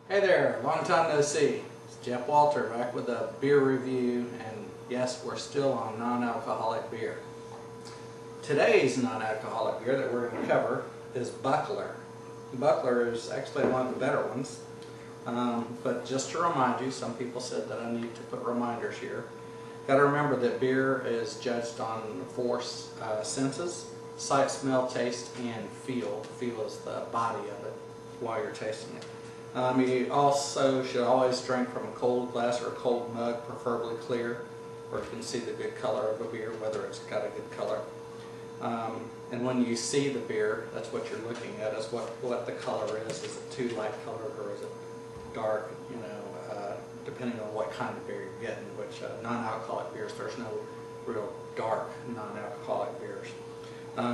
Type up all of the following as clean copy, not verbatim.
Hey there, long time no see. It's Jeff Walter back with a beer review, and yes, we're still on non-alcoholic beer. Today's non-alcoholic beer that we're going to cover is Buckler. Buckler is actually one of the better ones, but just to remind you, some people said that I need to put reminders here. Got to remember that beer is judged on four senses: sight, smell, taste, and feel. Feel is the body of it while you're tasting it. You also should always drink from a cold glass or a cold mug, preferably clear, where you can see the good color of a beer, whether it's got a good color. And when you see the beer, that's what you're looking at, is what the color is. Is it too light colored or is it dark? Depending on what kind of beer you're getting, which non-alcoholic beers, there's no real dark non-alcoholic beers.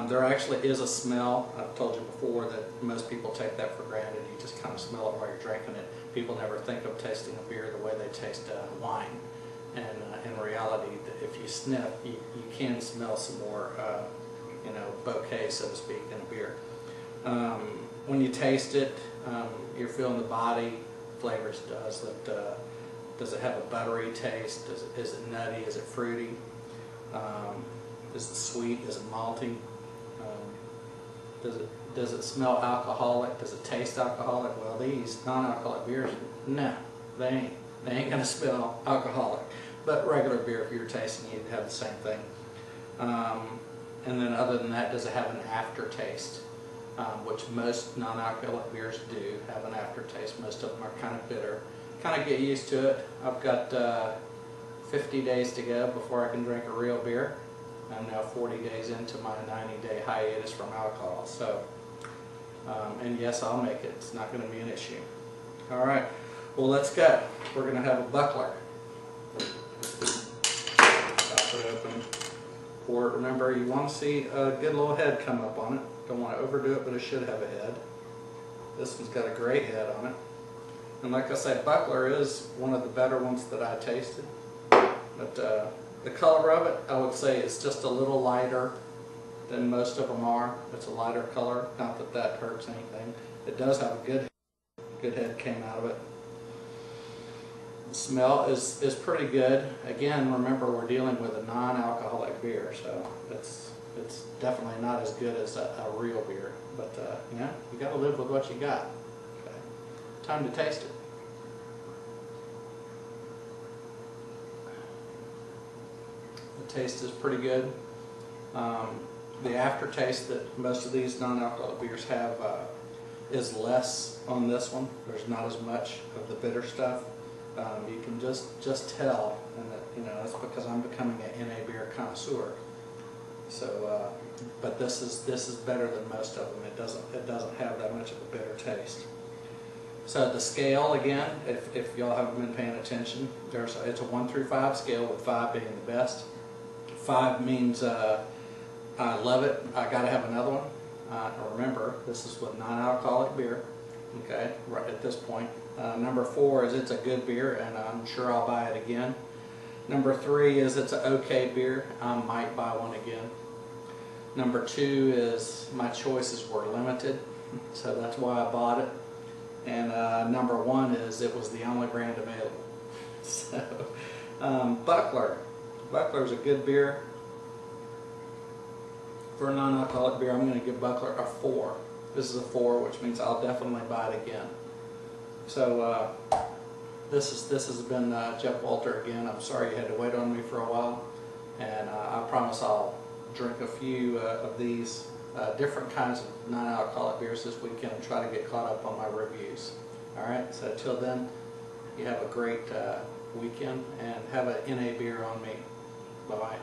There actually is a smell. I've told you before that most people take that for granted. You just kind of smell it while you're drinking it. People never think of tasting a beer the way they taste wine. And in reality, if you sniff, you can smell some more, bouquet, so to speak, in a beer. When you taste it, you're feeling the body flavors. Does it have a buttery taste? Is it nutty? Is it fruity? Is it sweet? Is it malty? Does it smell alcoholic? Does it taste alcoholic? Well, these non-alcoholic beers, no, they ain't gonna smell alcoholic. But regular beer, if you're tasting, you'd have the same thing. And then other than that, does it have an aftertaste? Which most non-alcoholic beers do have an aftertaste. Most of them are kind of bitter. Kind of get used to it. I've got 50 days to go before I can drink a real beer. I'm now 40 days into my 90-day hiatus from alcohol. So, and yes, I'll make it. It's not going to be an issue. All right. Well, let's go. We're going to have a Buckler. Pop it open. Pour it. Remember, you want to see a good little head come up on it. Don't want to overdo it, but it should have a head. This one's got a great head on it. And like I said, Buckler is one of the better ones that I tasted. But the color of it, I would say, is just a little lighter than most of them are. It's a lighter color. Not that that hurts anything. It does have a good head came out of it. The smell is pretty good. Again, remember, we're dealing with a non-alcoholic beer, so it's definitely not as good as a real beer. But you got to live with what you got. Okay. Time to taste it. The taste is pretty good. The aftertaste that most of these non-alcoholic beers have is less on this one. There's not as much of the bitter stuff. You can just tell, and that's because I'm becoming an NA beer connoisseur. So, but this is better than most of them. It doesn't have that much of a bitter taste. So the scale, again, if y'all haven't been paying attention, it's a 1 through 5 scale, with 5 being the best. 5 means I love it, I gotta have another one. Remember, this is with non-alcoholic beer, okay, right at this point. Number 4 is it's a good beer, and I'm sure I'll buy it again. Number 3 is it's an okay beer, I might buy one again. Number 2 is my choices were limited, so that's why I bought it. And number 1 is it was the only brand available. So, Buckler. Buckler is a good beer. For a non-alcoholic beer, I'm going to give Buckler a 4. This is a 4, which means I'll definitely buy it again. So this has been Jeff Walter again. I'm sorry you had to wait on me for a while, and I promise I'll drink a few of these different kinds of non-alcoholic beers this weekend and try to get caught up on my reviews. All right. So till then, you have a great weekend, and have an NA beer on me. Bye-bye.